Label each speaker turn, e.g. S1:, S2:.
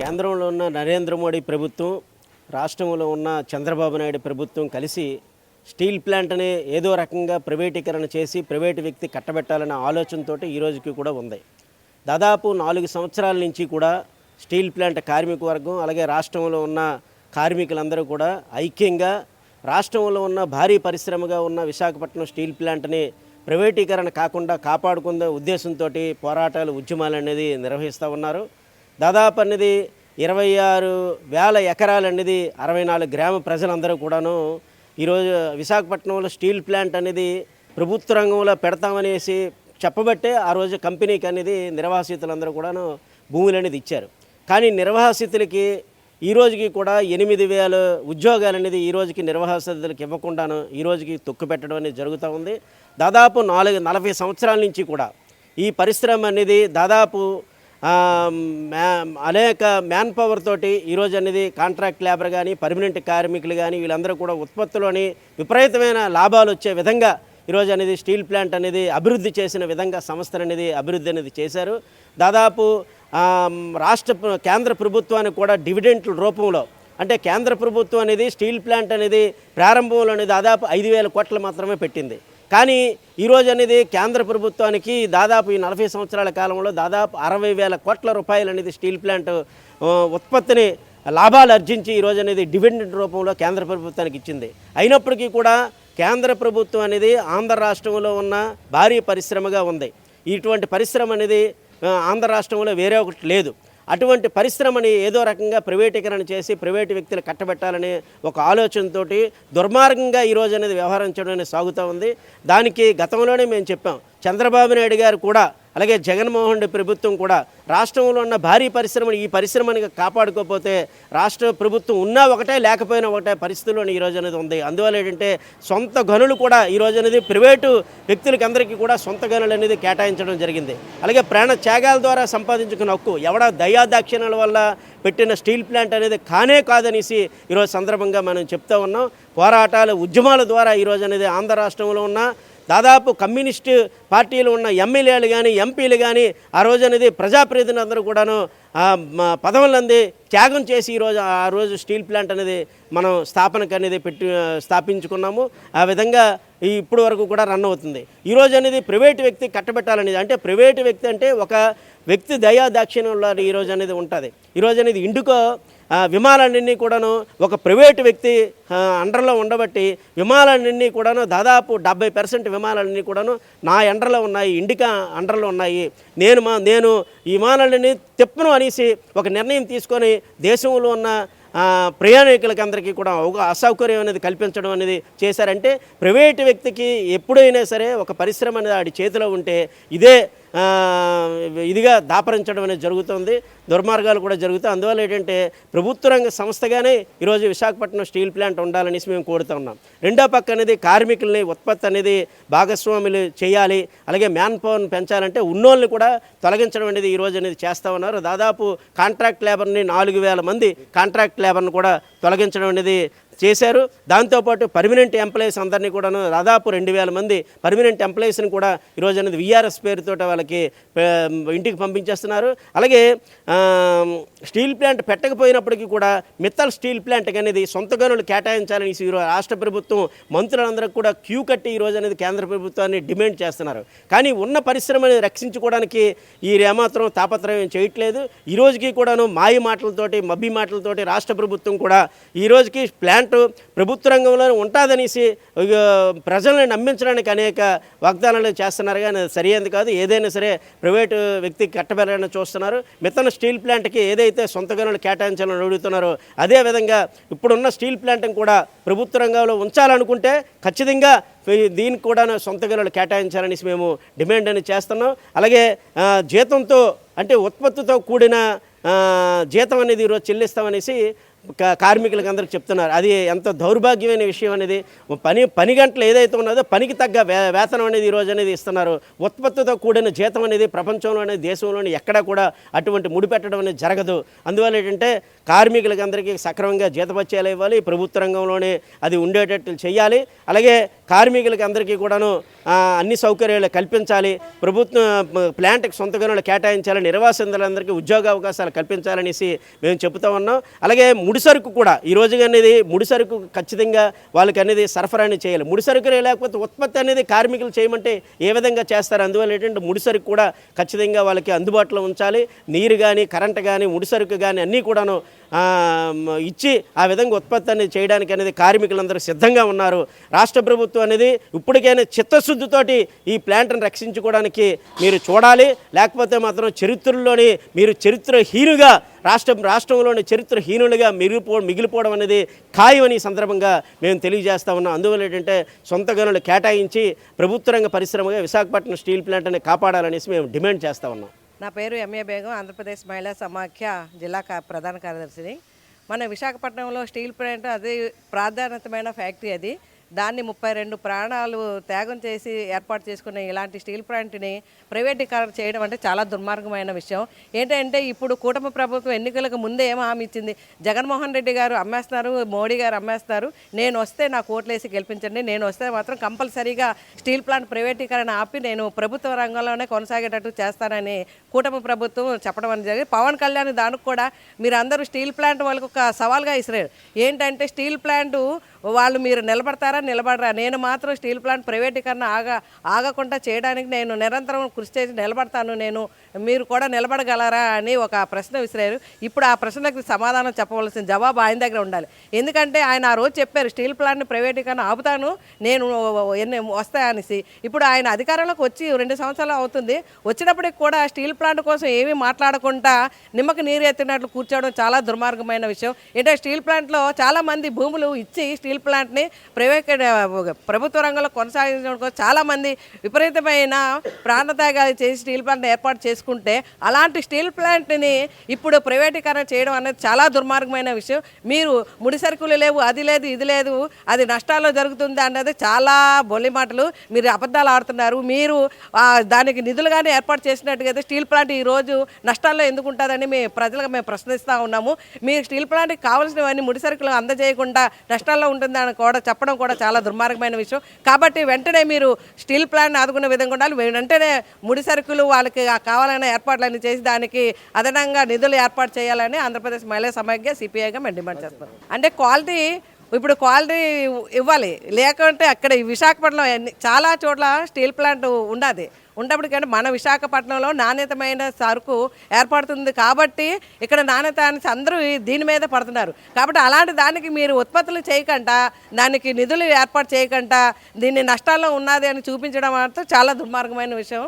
S1: కేంద్రంలో ఉన్న నరేంద్ర మోడీ ప్రభుత్వం, రాష్ట్రంలో ఉన్న చంద్రబాబు నాయుడు ప్రభుత్వం కలిసి స్టీల్ ప్లాంట్ని ఏదో రకంగా ప్రైవేటీకరణ చేసి ప్రైవేటు వ్యక్తి కట్టబెట్టాలన్న ఆలోచనతో ఈ రోజుకి కూడా ఉంది. దాదాపు 4 సంవత్సరాల నుంచి కూడా స్టీల్ ప్లాంట్ కార్మిక వర్గం అలాగే రాష్ట్రంలో ఉన్న కార్మికులందరూ కూడా ఐక్యంగా రాష్ట్రంలో ఉన్న భారీ పరిశ్రమగా ఉన్న విశాఖపట్నం స్టీల్ ప్లాంట్ని ప్రైవేటీకరణ కాకుండా కాపాడుకునే ఉద్దేశంతో పోరాటాలు ఉద్యమాలు అనేది నిర్వహిస్తూ ఉన్నారు. దాదాపు అనేది 26,000 ఎకరాలు అనేది 64 గ్రామ ప్రజలందరూ కూడాను ఈరోజు విశాఖపట్నంలో స్టీల్ ప్లాంట్ అనేది ప్రభుత్వ రంగంలో పెడతామనేసి చెప్పబట్టే ఆ రోజు కంపెనీకి అనేది నిర్వాసితులందరూ కూడాను భూములు అనేది ఇచ్చారు. కానీ నిర్వాసితులకి ఈ రోజుకి కూడా 8,000 ఉద్యోగాలు అనేది ఈ రోజుకి నిర్వాసితులకు ఇవ్వకుండాను ఈ రోజుకి తొక్కుపెట్టడం అనేది జరుగుతూ ఉంది. దాదాపు 40 సంవత్సరాల నుంచి కూడా ఈ పరిశ్రమ అనేది దాదాపు అనేక మ్యాన్ పవర్ తోటి ఈరోజు అనేది కాంట్రాక్ట్ లేబర్ కానీ పర్మనెంట్ కార్మికులు కానీ వీళ్ళందరూ కూడా ఉత్పత్తిలోని విపరీతమైన లాభాలు వచ్చే విధంగా ఈరోజు అనేది స్టీల్ ప్లాంట్ అనేది అభివృద్ధి చేసిన విధంగా సంస్థలు అనేది అభివృద్ధి అనేది చేశారు. దాదాపు కేంద్ర ప్రభుత్వానికి కూడా డివిడెంట్ల రూపంలో అంటే కేంద్ర ప్రభుత్వం అనేది స్టీల్ ప్లాంట్ అనేది ప్రారంభంలో అనేది దాదాపు 5,000 కోట్లు మాత్రమే పెట్టింది. కానీ ఈరోజు అనేది కేంద్ర ప్రభుత్వానికి దాదాపు ఈ 40 సంవత్సరాల కాలంలో దాదాపు 60,000 కోట్ల రూపాయలు అనేది స్టీల్ ప్లాంట్ ఉత్పత్తిని లాభాలు ఆర్జించి ఈరోజు అనేది డివిడెండ్ రూపంలో కేంద్ర ప్రభుత్వానికి ఇచ్చింది. అయినప్పటికీ కూడా కేంద్ర ప్రభుత్వం అనేది ఆంధ్ర రాష్ట్రంలో ఉన్న భారీ పరిశ్రమగా ఉంది. ఇటువంటి పరిశ్రమ అనేది ఆంధ్ర రాష్ట్రంలో వేరే ఒకటి లేదు. అటువంటి పరిశ్రమని ఏదో రకంగా ప్రైవేటీకరణ చేసి ప్రైవేటు వ్యక్తులు కట్టబెట్టాలనే ఒక ఆలోచనతో దుర్మార్గంగా ఈరోజు అనేది వ్యవహరించడం అనేది సాగుతూ ఉంది. దానికి గతంలోనే మేము చెప్పాం. చంద్రబాబు నాయుడు గారు కూడా అలాగే జగన్మోహన్ రెడ్డి ప్రభుత్వం కూడా రాష్ట్రంలో ఉన్న భారీ పరిశ్రమని ఈ పరిశ్రమని కాపాడుకోకపోతే రాష్ట్ర ప్రభుత్వం ఉన్నా ఒకటే లేకపోయినా ఒకటే పరిస్థితుల్లో ఈరోజు అనేది ఉంది. అందువల్ల ఏంటంటే సొంత గనులు కూడా ఈరోజు అనేది ప్రైవేటు వ్యక్తులకి అందరికీ కూడా సొంత గనులు అనేది కేటాయించడం జరిగింది. అలాగే ప్రాణ త్యాగాల ద్వారా సంపాదించుకున్న హక్కు ఎవడ దయాదాక్షిణ్యాల వల్ల పెట్టిన స్టీల్ ప్లాంట్ అనేది కానే కాదనేసి ఈరోజు సందర్భంగా మనం చెప్తూ ఉన్నాం. పోరాటాలు ఉద్యమాల ద్వారా ఈరోజు అనేది ఆంధ్ర రాష్ట్రంలో ఉన్న దాదాపు కమ్యూనిస్టు పార్టీలు ఉన్న ఎమ్మెల్యేలు కానీ ఎంపీలు కానీ ఆ రోజు అనేది ప్రజాప్రతినిధులందరూ కూడాను పదవులంది త్యాగం చేసి ఆ రోజు స్టీల్ ప్లాంట్ అనేది మనం స్థాపనకు అనేది స్థాపించుకున్నాము. ఆ విధంగా ఇప్పుడు వరకు కూడా రన్ అవుతుంది. ఈరోజు అనేది ప్రైవేటు వ్యక్తి కట్టబెట్టాలనేది అంటే ప్రైవేటు వ్యక్తి అంటే ఒక వ్యక్తి దయాదాక్షిణ్యంలో ఈరోజు అనేది ఉంటుంది. ఈరోజు అనేది ఇండికో విమానాలన్నీ కూడాను ఒక ప్రైవేటు వ్యక్తి అండర్లో ఉండబట్టి విమానాలన్నీ కూడాను దాదాపు 70% విమానాలన్నీ కూడాను నా అండర్లో ఉన్నాయి, ఇండికా అండర్లో ఉన్నాయి. నేను ఈ విమానాలన్నీ తిప్పను అనేసి ఒక నిర్ణయం తీసుకొని దేశంలో ఉన్న ప్రయాణికులకి అందరికీ కూడా అసౌకర్యం అనేది కల్పించడం అనేది చేశారంటే ప్రైవేటు వ్యక్తికి ఎప్పుడైనా సరే ఒక పరిశ్రమ అనేది ఆడి చేతిలో ఉంటే ఇదిగా దాపరించడం అనేది జరుగుతుంది. దుర్మార్గాలు కూడా జరుగుతాయి. అందువల్ల ఏంటంటే ప్రభుత్వ రంగ సంస్థగానే ఈరోజు విశాఖపట్నం స్టీల్ ప్లాంట్ ఉండాలనేసి మేము కోరుతూ ఉన్నాం. రెండో పక్క అనేది కార్మికుల్ని ఉత్పత్తి అనేది భాగస్వాములు చేయాలి. అలాగే మ్యాన్ పవర్ని పెంచాలంటే ఉన్నోళ్ళని కూడా తొలగించడం అనేది ఈరోజు అనేది చేస్తూ ఉన్నారు. దాదాపు కాంట్రాక్ట్ లేబర్ని 4,000 మంది కాంట్రాక్ట్ లేబర్ని కూడా తొలగించడం అనేది చేశారు. దాంతోపాటు పర్మనెంట్ ఎంప్లాయీస్ అందరినీ కూడాను దాదాపు 2,000 మంది పర్మనెంట్ ఎంప్లాయీస్ని కూడా ఈరోజు అనేది విఆర్ఎస్ పేరుతో వాళ్ళకి ఇంటికి పంపించేస్తున్నారు. అలాగే స్టీల్ ప్లాంట్ పెట్టకపోయినప్పటికీ కూడా మిత్తల్ స్టీల్ ప్లాంట్ అనేది సొంత గనులు కేటాయించాలని ఈరోజు రాష్ట్ర ప్రభుత్వం మంత్రులందరికీ కూడా క్యూ కట్టి ఈరోజు అనేది కేంద్ర ప్రభుత్వాన్ని డిమాండ్ చేస్తున్నారు. కానీ ఉన్న పరిశ్రమని రక్షించుకోవడానికి ఏమాత్రం తాపత్రయం చేయట్లేదు. ఈ రోజుకి కూడాను మాయ మాటలతోటి మబ్బి మాటలతోటి రాష్ట్ర ప్రభుత్వం కూడా ఈ రోజుకి ప్లాంట్ ప్రభుత్వ రంగంలో ఉంటుందనేసి ప్రజలను నమ్మించడానికి అనేక వాగ్దానాలు చేస్తున్నారు. కానీ సరైనది కాదు. ఏదైనా సరే ప్రైవేటు వ్యక్తికి కట్టబెట్టాలని చూస్తున్నారు. మిత్తన స్టీల్ ప్లాంట్కి ఏదైతే సొంత గనులు కేటాయించాలని అడుగుతున్నారో అదేవిధంగా ఇప్పుడున్న స్టీల్ ప్లాంట్ని కూడా ప్రభుత్వ రంగంలో ఉంచాలనుకుంటే ఖచ్చితంగా దీనికి కూడా సొంత గనులు కేటాయించాలనేసి మేము డిమాండ్ అని చేస్తున్నాం. అలాగే జీతంతో అంటే ఉత్పత్తితో కూడిన జీతం అనేది ఈరోజు చెల్లిస్తామనేసి కార్మికులకు అందరికి చెప్తున్నారు. అది ఎంత దౌర్భాగ్యమైన విషయం అనేది పని గంటలు ఏదైతే ఉన్నదో పనికి తగ్గ వేతనం అనేది ఈరోజు అనేది ఇస్తున్నారు. ఉత్పత్తితో కూడిన జీతం అనేది ప్రపంచంలోనే దేశంలోనే ఎక్కడా కూడా అటువంటి ముడిపెట్టడం అనేది జరగదు. అందువల్ల ఏంటంటే కార్మికులకు అందరికీ సక్రమంగా జీతభత్యాలు ఇవ్వాలి. ప్రభుత్వ రంగంలోనే అది ఉండేటట్టు చేయాలి. అలాగే కార్మికులకి అందరికీ కూడాను అన్ని సౌకర్యాలు కల్పించాలి, ప్రభుత్వం ప్లాంట్కి సొంత గనులు కేటాయించాలి, నిర్వాసితులందరికీ ఉద్యోగ అవకాశాలు కల్పించాలనేసి మేము చెబుతూ ఉన్నాం. అలాగే ముడిసరుకు కూడా ఈ రోజు అనేది ముడిసరుకు ఖచ్చితంగా వాళ్ళకి అనేది సరఫరాని చేయాలి. ముడిసరుకులే లేకపోతే ఉత్పత్తి అనేది కార్మికులు చేయమంటే ఏ విధంగా చేస్తారు? అందువల్ల ఏంటంటే ముడిసరుకు కూడా ఖచ్చితంగా వాళ్ళకి అందుబాటులో ఉంచాలి. నీరు కానీ, కరెంటు కానీ, ముడిసరుకు కానీ అన్నీ కూడాను ఇచ్చి ఆ విధంగా ఉత్పత్తి అనేది చేయడానికి అనేది కార్మికులందరూ సిద్ధంగా ఉన్నారు. రాష్ట్ర ప్రభుత్వం అనేది ఇప్పటికైనా చిత్తశుద్ధితోటి ఈ ప్లాంట్ను రక్షించుకోవడానికి మీరు చూడాలి. లేకపోతే మాత్రం చరిత్రలోని మీరు చరిత్రహీనుగా రాష్ట్రంలోని చరిత్రహీనులుగా మిగిలిపోవడం అనేది ఖాయమని ఈ సందర్భంగా మేము తెలియజేస్తా ఉన్నాం. అందువల్ల ఏంటంటే సొంత గనులు కేటాయించి ప్రభుత్వ రంగ పరిశ్రమగా విశాఖపట్నం స్టీల్ ప్లాంట్ అనేది కాపాడాలనేసి మేము డిమాండ్ చేస్తూ ఉన్నాం.
S2: నా పేరు ఎంఏ బేగం, ఆంధ్రప్రదేశ్ మహిళా సమాఖ్య జిల్లా ప్రధాన కార్యదర్శిని. మన విశాఖపట్నంలో స్టీల్ ప్లాంట్ అది ప్రాధాన్యతమైన ఫ్యాక్టరీ. అది దాన్ని 32 ప్రాణాలు త్యాగం చేసి ఏర్పాటు చేసుకునే ఇలాంటి స్టీల్ ప్లాంట్ని ప్రైవేటీకరణ చేయడం అంటే చాలా దుర్మార్గమైన విషయం. ఏంటంటే ఇప్పుడు కూటమి ప్రభుత్వం ఎన్నికలకు ముందే ఏం హామీ ఇచ్చింది? జగన్మోహన్ రెడ్డి గారు అమ్మేస్తున్నారు, మోడీ గారు అమ్మేస్తున్నారు, నేను వస్తే నాకు ఓట్లేసి గెలిపించండి, నేను వస్తే మాత్రం కంపల్సరీగా స్టీల్ ప్లాంట్ ప్రైవేటీకరణ ఆపి నేను ప్రభుత్వ రంగంలోనే కొనసాగేటట్టు చేస్తానని కూటమి ప్రభుత్వం చెప్పడం అనేది జరిగింది. పవన్ కళ్యాణ్ దానికి కూడా మీరు అందరూ స్టీల్ ప్లాంట్ వాళ్ళకు ఒక సవాల్గా ఇసిరారు. ఏంటంటే స్టీల్ ప్లాంటు వాళ్ళు మీరు నిలబడరా, నేను మాత్రం స్టీల్ ప్లాంట్ ప్రైవేటీకరణ ఆగకుండా చేయడానికి నేను నిరంతరం కృషి చేసి నిలబడతాను, మీరు కూడా నిలబడగలరా అని ఒక ప్రశ్న విసిరారు. ఇప్పుడు ఆ ప్రశ్నకు సమాధానం చెప్పవలసిన జవాబు ఆయన దగ్గర ఉండాలి. ఎందుకంటే ఆయన ఆ రోజు చెప్పారు స్టీల్ ప్లాంట్ని ప్రైవేటీకరణ ఆపుతాను నేను వస్తాయనేసి. ఇప్పుడు ఆయన అధికారంలోకి వచ్చి 2 సంవత్సరాలు అవుతుంది. వచ్చినప్పటికి కూడా స్టీల్ ప్లాంట్ కోసం ఏమీ మాట్లాడకుండా నిమ్మకు నీరు ఎత్తినట్లు కూర్చోవడం చాలా దుర్మార్గమైన విషయం. ఏంటంటే స్టీల్ ప్లాంట్లో చాలామంది భూములు ఇచ్చి స్టీల్ ప్లాంట్ని ప్రభుత్వ రంగంలో కొనసాగించడం కోసం చాలామంది విపరీతమైన ప్రాణత్యాగాలు చేసి స్టీల్ ప్లాంట్ని ఏర్పాటు చేసుకుంటే అలాంటి స్టీల్ ప్లాంట్ని ఇప్పుడు ప్రైవేటీకరణ చేయడం అనేది చాలా దుర్మార్గమైన విషయం. మీరు ముడిసరుకులు లేవు, అది లేదు, ఇది లేదు, అది నష్టాల్లో జరుగుతుంది అన్నది చాలా బొల్లి మాటలు. మీరు అబద్ధాలు ఆడుతున్నారు. మీరు దానికి నిధులుగానే ఏర్పాటు చేసినట్టుగా స్టీల్ ప్లాంట్ ఈరోజు నష్టాల్లో ఎందుకు ఉంటుందని ప్రజలకు మేము ప్రశ్నిస్తూ ఉన్నాము. మీరు స్టీల్ ప్లాంట్కి కావాల్సినవన్నీ ముడిసరుకులు అందజేయకుండా నష్టాల్లో ఉంటుందని కూడా చెప్పడం కూడా చాలా దుర్మార్గమైన విషయం. కాబట్టి వెంటనే మీరు స్టీల్ ప్లాంట్ ఆదుకునే విధంగా ఉండాలి. వెంటనే ముడిసరుకులు వాళ్ళకి కావాలనే ఏర్పాట్లన్నీ చేసి దానికి అదనంగా నిధులు ఏర్పాటు చేయాలని ఆంధ్రప్రదేశ్ మహిళా సమాఖ్య సిపిఐగా మేము డిమాండ్ చేస్తున్నాం. అంటే క్వాలిటీ ఇవ్వాలి. లేకుంటే అక్కడ విశాఖపట్నంలో చాలా చోట్ల స్టీల్ ప్లాంట్ ఉన్నప్పటికంటే మన విశాఖపట్నంలో నాణ్యతమైన సరుకు ఏర్పడుతుంది కాబట్టి ఇక్కడ నాణ్యత అనేసి అందరూ దీని మీద పడుతున్నారు. కాబట్టి అలాంటి దానికి మీరు ఉత్పత్తులు చేయకుండా, దానికి నిధులు ఏర్పాటు చేయకుండా దీన్ని నష్టాల్లో ఉన్నది అని చూపించడం మాత్రం చాలా దుర్మార్గమైన విషయం.